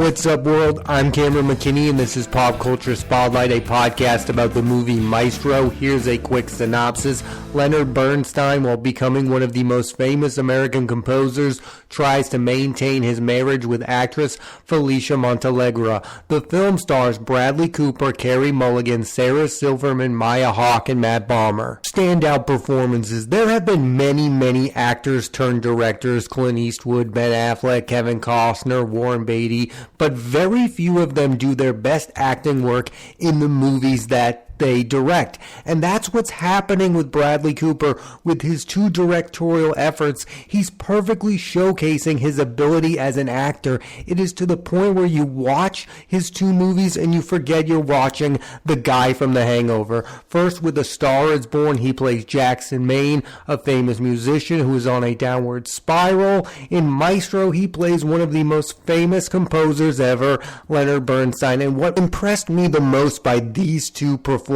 What's up, world? I'm Cameron McKinney, and this is Pop Culture Spotlight, a podcast about the movie Maestro. Here's a quick synopsis. Leonard Bernstein, while becoming one of the most famous American composers, tries to maintain his marriage with actress Felicia Montealegre. The film stars Bradley Cooper, Carrie Mulligan, Sarah Silverman, Maya Hawke, and Matt Bomer. Standout performances. There have been many actors turned directors: Clint Eastwood, Ben Affleck, Kevin Costner, Warren Beatty, but very few of them do their best acting work in the movies that they direct. And that's what's happening with Bradley Cooper. With his two directorial efforts, he's perfectly showcasing his ability as an actor. It is to the point where you watch his two movies and you forget you're watching the guy from The Hangover. First, with A Star Is Born, he plays Jackson Maine, a famous musician who is on a downward spiral. In Maestro, he plays one of the most famous composers ever, Leonard Bernstein. And what impressed me the most by these two performances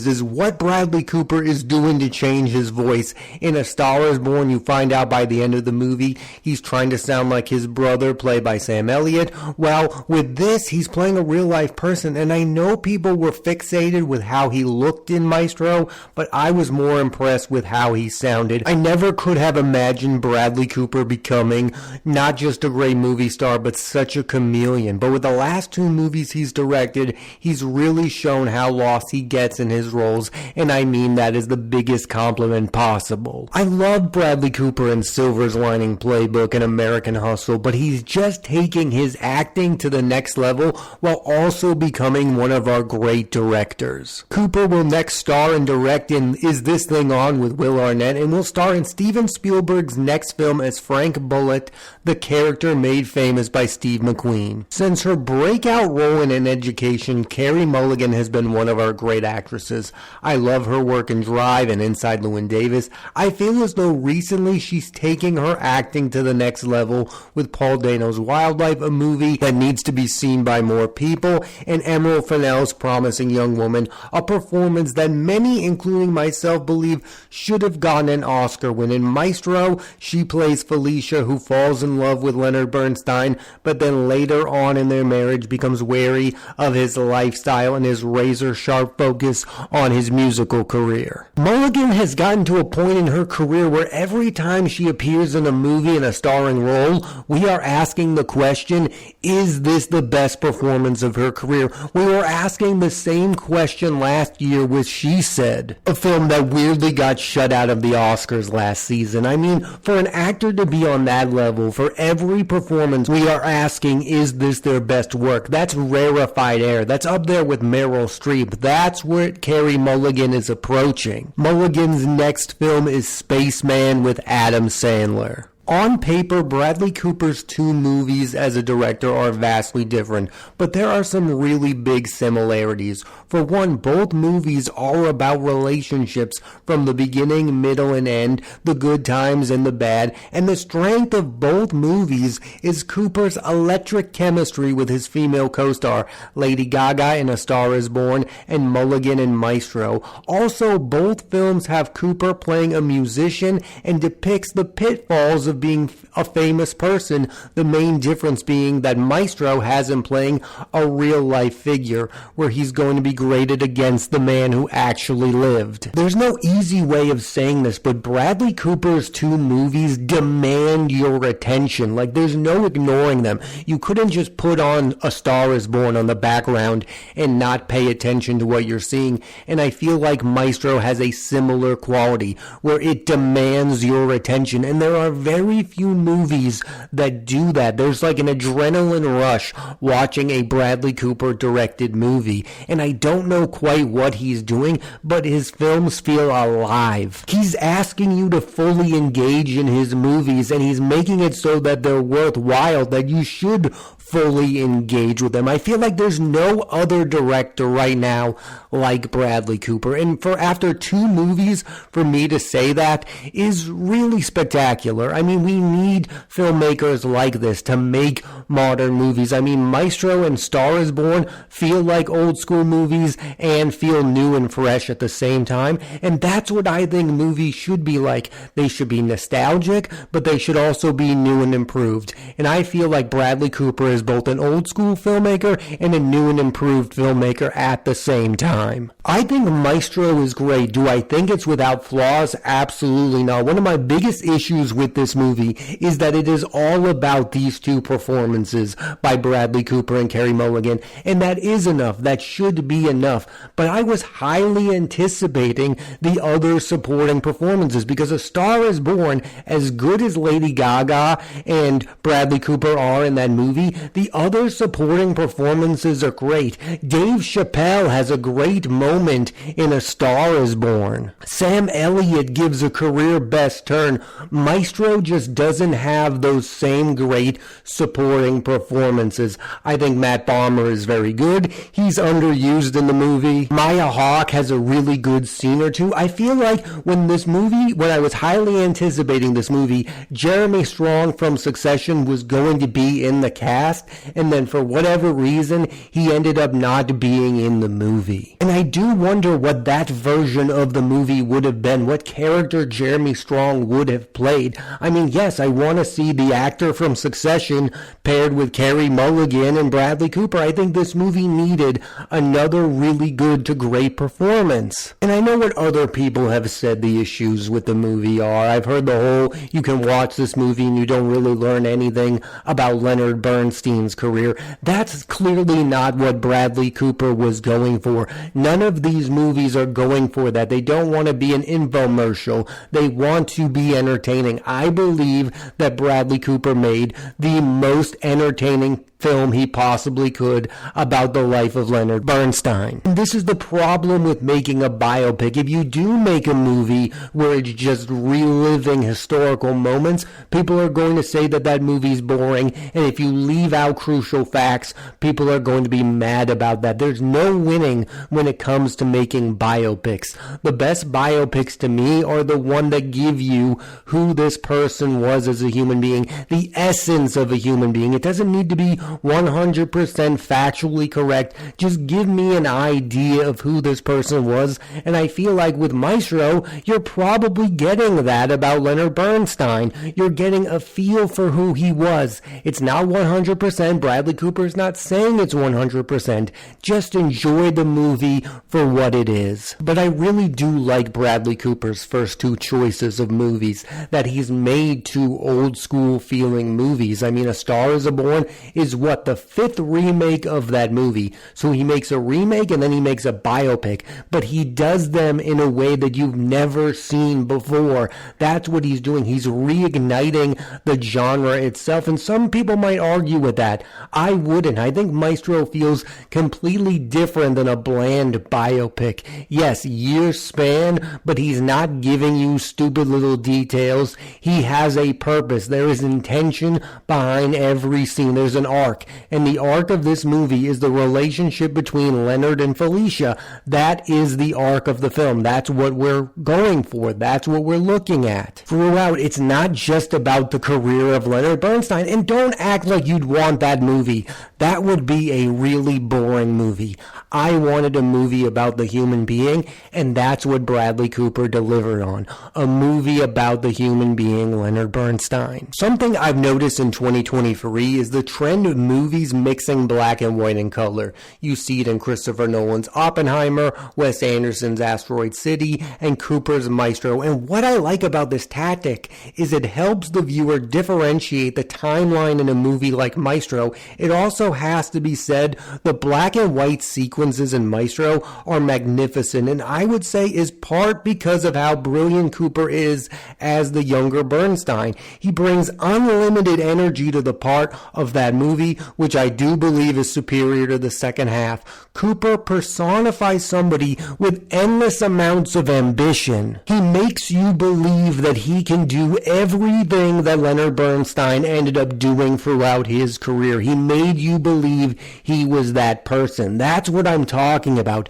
is what Bradley Cooper is doing to change his voice. In A Star Is Born, you find out by the end of the movie, he's trying to sound like his brother, played by Sam Elliott. Well, with this, he's playing a real-life person, and I know people were fixated with how he looked in Maestro, but I was more impressed with how he sounded. I never could have imagined Bradley Cooper becoming not just a great movie star, but such a chameleon. But with the last two movies he's directed, he's really shown how lost he gets in his roles, and I mean that is the biggest compliment possible. I love Bradley Cooper in Silver's Lining Playbook and American Hustle, but he's just taking his acting to the next level while also becoming one of our great directors. Cooper will next star and direct in Is This Thing On with Will Arnett, and will star in Steven Spielberg's next film as Frank Bullitt, the character made famous by Steve McQueen. Since her breakout role in An Education, Carrie Mulligan has been one of our great actresses. I love her work in Drive and Inside Llewyn Davis. I feel as though recently she's taking her acting to the next level with Paul Dano's Wildlife, a movie that needs to be seen by more people, and Emerald Fennell's Promising Young Woman, a performance that many, including myself, believe should have gotten an Oscar. When in Maestro, she plays Felicia, who falls in love with Leonard Bernstein, but then later on in their marriage becomes wary of his lifestyle and his razor-sharp focus on his musical career. Mulligan has gotten to a point in her career where every time she appears in a movie in a starring role, we are asking the question, is this the best performance of her career? We were asking the same question last year with She Said, a film that weirdly got shut out of the Oscars last season. I mean, for an actor to be on that level, for every performance, we are asking, is this their best work? That's rarefied air. That's up there with Meryl Streep. That's where Carrie Mulligan is approaching. Mulligan's next film is Spaceman with Adam Sandler. On paper, Bradley Cooper's two movies as a director are vastly different, but there are some really big similarities. For one, both movies are about relationships from the beginning, middle, and end, the good times and the bad, and the strength of both movies is Cooper's electric chemistry with his female co-star, Lady Gaga in A Star Is Born, and Mulligan in Maestro. Also, both films have Cooper playing a musician and depicts the pitfalls of being a famous person, the main difference being that Maestro has him playing a real-life figure, where he's going to be graded against the man who actually lived. There's no easy way of saying this, but Bradley Cooper's two movies demand your attention. Like, there's no ignoring them. You couldn't just put on A Star Is Born on the background and not pay attention to what you're seeing, and I feel like Maestro has a similar quality, where it demands your attention, and there are very few movies that do that. There's like an adrenaline rush watching a Bradley Cooper directed movie, and I don't know quite what he's doing, but his films feel alive. He's asking you to fully engage in his movies, and he's making it so that they're worthwhile, that you should fully engage with them. I feel like there's no other director right now like Bradley Cooper, and for after two movies, for me to say that is really spectacular. I mean, we need filmmakers like this to make modern movies. I mean, Maestro and Star Is Born feel like old school movies and feel new and fresh at the same time, and that's what I think movies should be like. They should be nostalgic, but they should also be new and improved, and I feel like Bradley Cooper is as both an old school filmmaker and a new and improved filmmaker at the same time. I think Maestro is great. Do I think it's without flaws? Absolutely not. One of my biggest issues with this movie is that it is all about these two performances by Bradley Cooper and Carrie Mulligan, and that is enough. That should be enough. But I was highly anticipating the other supporting performances, because A Star is Born, as good as Lady Gaga and Bradley Cooper are in that movie, the other supporting performances are great. Dave Chappelle has a great moment in A Star is Born. Sam Elliott gives a career best turn. Maestro just doesn't have those same great supporting performances. I think Matt Bomer is very good. He's underused in the movie. Maya Hawke has a really good scene or two. I feel like when I was highly anticipating this movie, Jeremy Strong from Succession was going to be in the cast, and then for whatever reason, he ended up not being in the movie. And I do wonder what that version of the movie would have been, what character Jeremy Strong would have played. I mean, yes, I want to see the actor from Succession paired with Carrie Mulligan and Bradley Cooper. I think this movie needed another really good to great performance. And I know what other people have said the issues with the movie are. I've heard the whole, you can watch this movie and you don't really learn anything about Leonard Bernstein's career. That's clearly not what Bradley Cooper was going for. None of these movies are going for that. They don't want to be an infomercial. They want to be entertaining. I believe that Bradley Cooper made the most entertaining film he possibly could about the life of Leonard Bernstein. And this is the problem with making a biopic. If you do make a movie where it's just reliving historical moments, people are going to say that that movie's boring, and if you leave out crucial facts, people are going to be mad about that. There's no winning when it comes to making biopics. The best biopics to me are the one that give you who this person was as a human being, the essence of a human being. It doesn't need to be 100% factually correct. Just give me an idea of who this person was, and I feel like with Maestro, you're probably getting that about Leonard Bernstein. You're getting a feel for who he was. It's not 100%. Bradley Cooper's not saying it's 100%. Just enjoy the movie for what it is. But I really do like Bradley Cooper's first two choices of movies, that he's made two old school feeling movies. I mean, A Star is Born is what, the fifth remake of that movie. So he makes a remake and then he makes a biopic, but he does them in a way that you've never seen before. That's what he's doing. He's reigniting the genre itself, and some people might argue with that. I wouldn't. I think Maestro feels completely different than a bland biopic. Yes, years span, but he's not giving you stupid little details. He has a purpose. There is intention behind every scene. There's an arc. And the arc of this movie is the relationship between Leonard and Felicia. That is the arc of the film. That's what we're going for. That's what we're looking at. Throughout, it's not just about the career of Leonard Bernstein. And don't act like you'd want that movie. That would be a really boring movie. I wanted a movie about the human being, and that's what Bradley Cooper delivered on. A movie about the human being, Leonard Bernstein. Something I've noticed in 2023 is the trend of movies mixing black and white and color. You see it in Christopher Nolan's Oppenheimer, Wes Anderson's Asteroid City, and Cooper's Maestro. And what I like about this tactic is it helps the viewer differentiate the timeline in a movie like Maestro. It also has to be said, the black and white sequences in Maestro are magnificent, and I would say is part because of how brilliant Cooper is as the younger Bernstein. He brings unlimited energy to the part of that movie, which I do believe is superior to the second half. Cooper personifies somebody with endless amounts of ambition. He makes you believe that he can do everything that Leonard Bernstein ended up doing throughout his career. He made you believe he was that person. That's what I'm talking about.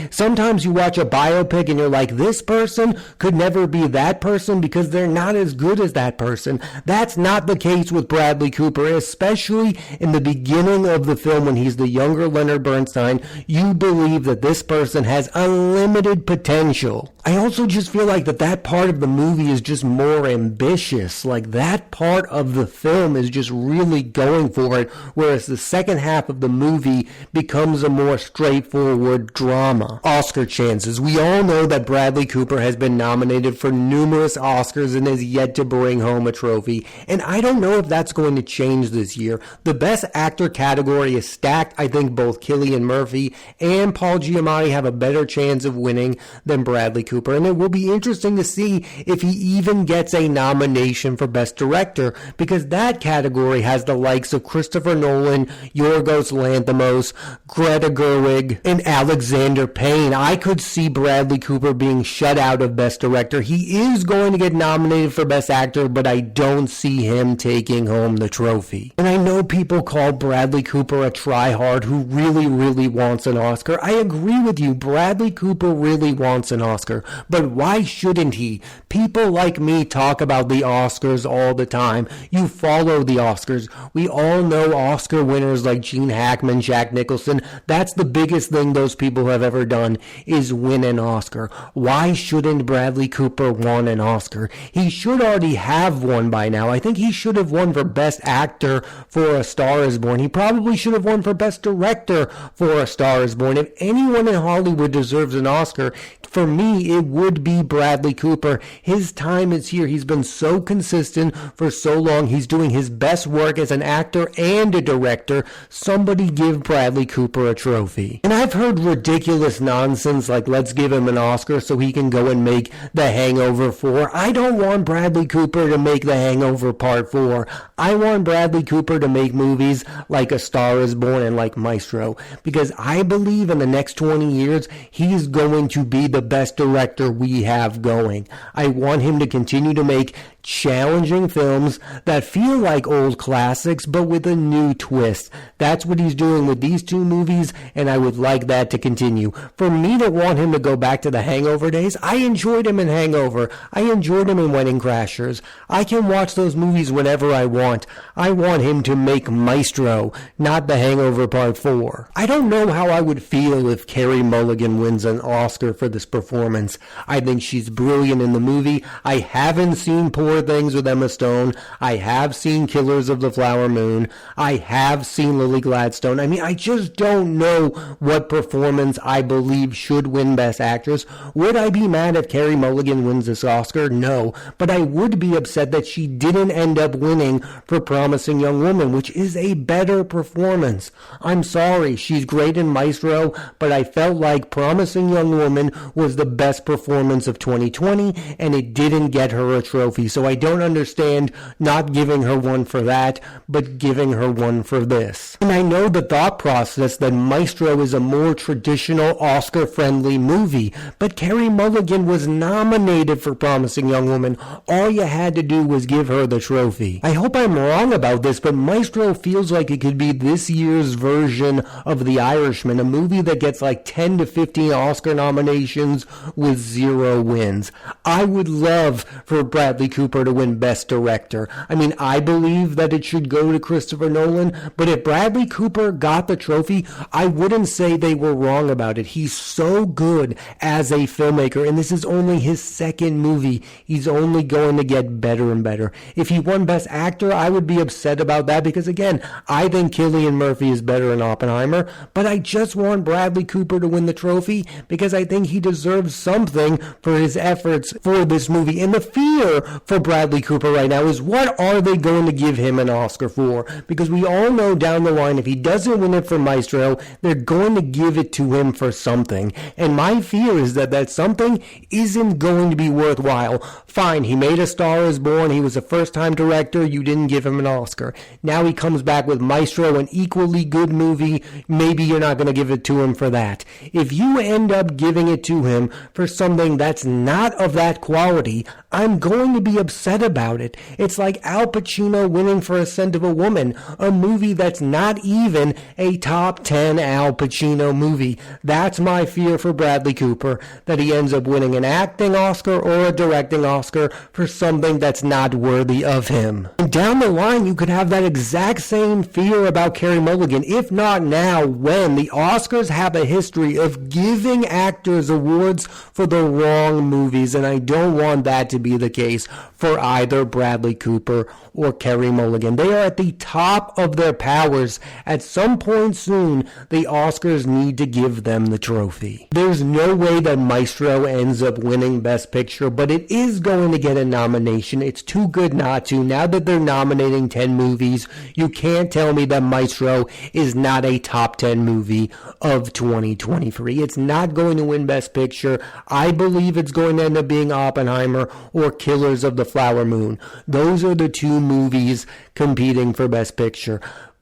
Sometimes you watch a biopic and you're like, this person could never be that person because they're not as good as that person. That's not the case with Bradley Cooper, especially in the beginning of the film when he's the younger Leonard Bernstein, you believe that this person has unlimited potential. I also just feel like that part of the movie is just more ambitious. Like that part of the film is just really going for it, whereas the second half of the movie becomes a more straightforward drama. Oscar chances. We all know that Bradley Cooper has been nominated for numerous Oscars and has yet to bring home a trophy, and I don't know if that's going to change this year. The Best Actor category is stacked. I think both Cillian Murphy and Paul Giamatti have a better chance of winning than Bradley Cooper, and it will be interesting to see if he even gets a nomination for Best Director, because that category has the likes of Christopher Nolan, Yorgos Lanthimos, Greta Gerwig, and Alexander Payne. I could see Bradley Cooper being shut out of Best Director. He is going to get nominated for Best Actor, but I don't see him taking home the trophy. And I know people call Bradley Cooper a tryhard who really wants an Oscar. I agree with you. Bradley Cooper really wants an Oscar, but why shouldn't he? People like me talk about the Oscars all the time. You follow the Oscars. We all know Oscar winners like Gene Hackman, Jack Nicholson. That's the biggest thing those people have ever done, is win an Oscar. Why shouldn't Bradley Cooper want an Oscar? He should already have one by now. I think he should have won for Best Actor for A Star Is Born. He probably should have won for Best Director for A Star Is Born. If anyone in Hollywood deserves an Oscar, for me, it would be Bradley Cooper. His time is here. He's been so consistent for so long. He's doing his best work as an actor and a director. Somebody give Bradley Cooper a trophy. And I've heard ridiculous nonsense like, let's give him an Oscar so he can go and make The Hangover 4. I don't want Bradley Cooper to make The Hangover Part 4. I want Bradley Cooper to make movies like A Star Is Born and like Maestro, because I believe in the next 20 years, he's going to be the best director we have going. I want him to continue to make challenging films that feel like old classics, but with a new twist. That's what he's doing with these two movies, and I would like that to continue. For me to want him to go back to the Hangover days, I enjoyed him in Hangover. I enjoyed him in Wedding Crashers. I can watch those movies whenever I want. I want him to make Maestro, not The Hangover Part 4. I don't know how I would feel if Carrie Mulligan wins an Oscar for this performance. I think she's brilliant in the movie. I haven't seen Poor Things with Emma Stone. I have seen Killers of the Flower Moon. I have seen Lily Gladstone. I mean, I just don't know what performance I believe should win Best Actress. Would I be mad if Carrie Mulligan wins this Oscar? No. But I would be upset that she didn't end up winning for Promising Young Woman, which is a better performance. I'm sorry, she's great in Maestro, but I felt like Promising Young Woman was the best performance of 2020, and it didn't get her a trophy. So I don't understand not giving her one for that, but giving her one for this. And I know the thought process that Maestro is a more traditional Oscar-friendly movie, but Carrie Mulligan was nominated for Promising Young Woman. All you had to do was give her the trophy. I hope I'm wrong about this, but Maestro feels like it could be this year's version of The Irishman, a movie that gets like 10 to 15 Oscar nominations with 0 wins. I would love for Bradley Cooper to win Best Director. I mean, I believe that it should go to Christopher Nolan, but if Bradley Cooper got the trophy, I wouldn't say they were wrong about it. He's so good as a filmmaker, and this is only his second movie. He's only going to get better and better. If he won Best Actor, I would be upset about that because, again, I think Cillian Murphy is better in Oppenheimer, but I just want Bradley Cooper to win the trophy because I think he deserves something for his efforts for this movie. And the fear for Bradley Cooper right now is, what are they going to give him an Oscar for? Because we all know down the line, if he doesn't win it for Maestro, they're going to give it to him for something. And my fear is that that something isn't going to be worthwhile. Fine, he made A Star Is Born. He was a first-time director. You didn't give him an Oscar. Now he comes back with Maestro, an equally good movie. Maybe you're not going to give it to him for that. If you end up giving it to him for something that's not of that quality, I'm going to be upset about it. It's like Al Pacino winning for A Scent of a Woman, a movie that's not even a top 10 Al Pacino movie. That's my fear for Bradley Cooper, that he ends up winning an acting Oscar or a directing Oscar for something that's not worthy of him. And down the line, you could have that exact same fear about Carrie Mulligan, if not now, when the Oscars have a history of giving actors awards for the wrong movies, and I don't want that to be the case for either Bradley Cooper or Carrie Mulligan. They are at the top of their powers. At some point soon, the Oscars need to give them the trophy. There's no way that Maestro ends up winning Best Picture, but it is going to get a nomination. It's too good not to. Now that they're nominating 10 movies, you can't tell me that Maestro is not a top 10 movie of 2023. It's not going to win Best Picture. I believe it's going to end up being Oppenheimer or Killers of the Flower Moon. Those are the two movies competing for Best Picture.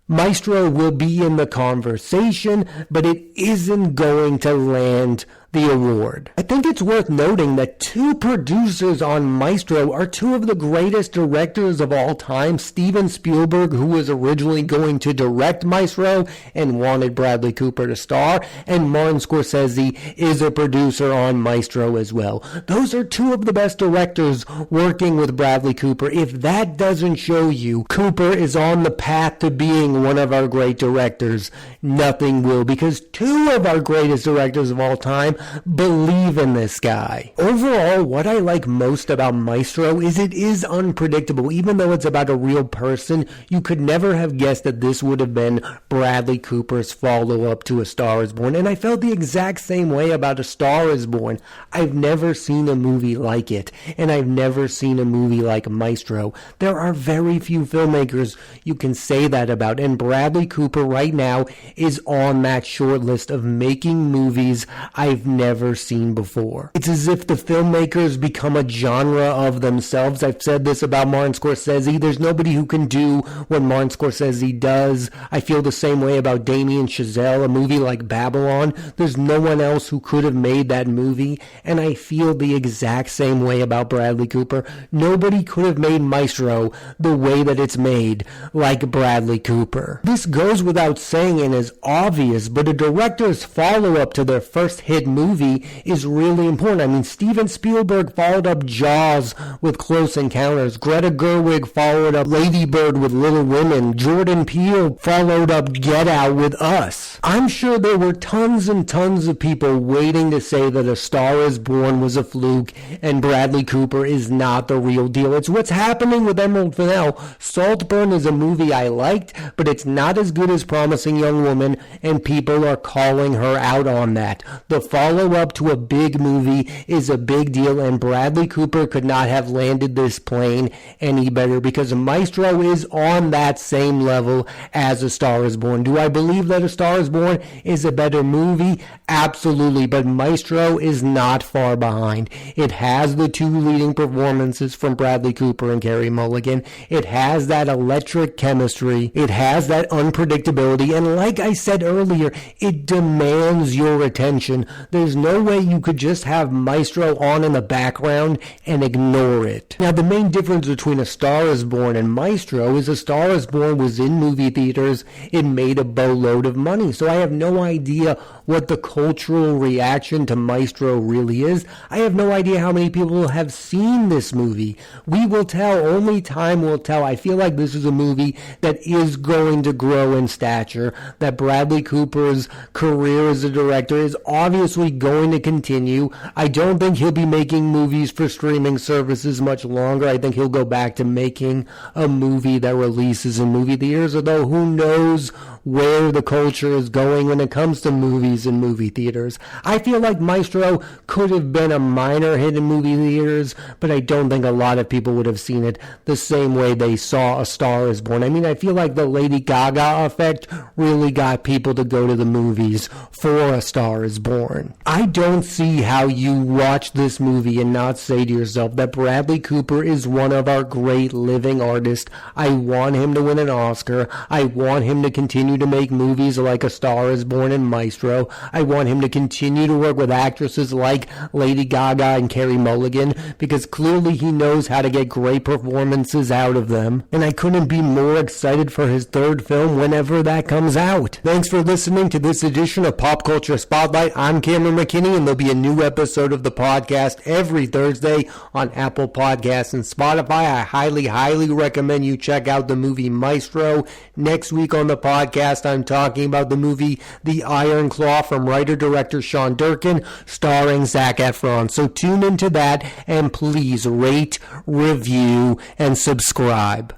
Maestro will be in the conversation, but it isn't going to land the award. I think it's worth noting that two producers on Maestro are two of the greatest directors of all time. Steven Spielberg, who was originally going to direct Maestro and wanted Bradley Cooper to star, and Martin Scorsese is a producer on Maestro as well. Those are two of the best directors working with Bradley Cooper. If that doesn't show you Cooper is on the path to being one of our great directors, nothing will, because two of our greatest directors of all time believe in this guy. Overall, what I like most about Maestro is it is unpredictable. Even though it's about a real person, you could never have guessed that this would have been Bradley Cooper's follow-up to A Star is Born. And I felt the exact same way about A Star is Born. I've never seen a movie like it, and I've never seen a movie like Maestro. There are very few filmmakers you can say that about, and Bradley Cooper right now is on that short list of making movies I've never seen before. It's as if the filmmakers become a genre of themselves. I've said this about Martin Scorsese. There's nobody who can do what Martin Scorsese does. I feel the same way about Damien Chazelle, a movie like Babylon. There's no one else who could have made that movie, and I feel the exact same way about Bradley Cooper. Nobody could have made Maestro the way that it's made, like Bradley Cooper. This goes without saying and is obvious, but a director's follow-up to their first hit movie is really important. I mean, Steven Spielberg followed up Jaws with Close Encounters. Greta Gerwig followed up Lady Bird with Little Women. Jordan Peele followed up Get Out with Us. I'm sure there were tons and tons of people waiting to say that A Star is Born was a fluke and Bradley Cooper is not the real deal. It's what's happening with Emerald Fennell. Saltburn is a movie I liked, but it's not as good as Promising Young Woman, and people are calling her out on that. The follow-up to a big movie is a big deal, and Bradley Cooper could not have landed this plane any better, because Maestro is on that same level as A Star is Born. Do I believe that A Star is Born is a better movie? Absolutely, but Maestro is not far behind. It has the two leading performances from Bradley Cooper and Carrie Mulligan. It has that electric chemistry. It has that unpredictability, and like I said earlier, it demands your attention. There's no way you could just have Maestro on in the background and ignore it. Now, the main difference between A Star is Born and Maestro is A Star is Born was in movie theaters. It made a boatload of money, so I have no idea what the cultural reaction to Maestro really is. I have no idea how many people have seen this movie. We will tell. Only time will tell. I feel like this is a movie that is going to grow in stature, that Bradley Cooper's career as a director is obviously going to continue. I don't think he'll be making movies for streaming services much longer. I think he'll go back to making a movie that releases in movie theaters, although who knows where the culture is going when it comes to movies in movie theaters. I feel like Maestro could have been a minor hit in movie theaters, but I don't think a lot of people would have seen it the same way they saw A Star is Born. I mean, I feel like the Lady Gaga effect really got people to go to the movies for A Star is Born. I don't see how you watch this movie and not say to yourself that Bradley Cooper is one of our great living artists. I want him to win an Oscar. I want him to continue to make movies like A Star is Born and Maestro. Maestro. I want him to continue to work with actresses like Lady Gaga and Carrie Mulligan, because clearly he knows how to get great performances out of them. And I couldn't be more excited for his third film whenever that comes out. Thanks for listening to this edition of Pop Culture Spotlight. I'm Cameron McKinney, and there'll be a new episode of the podcast every Thursday on Apple Podcasts and Spotify. I highly recommend you check out the movie Maestro. Next week on the podcast, I'm talking about the movie The Iron Claw from writer-director Sean Durkin, starring Zac Efron. So tune into that, and please rate, review, and subscribe.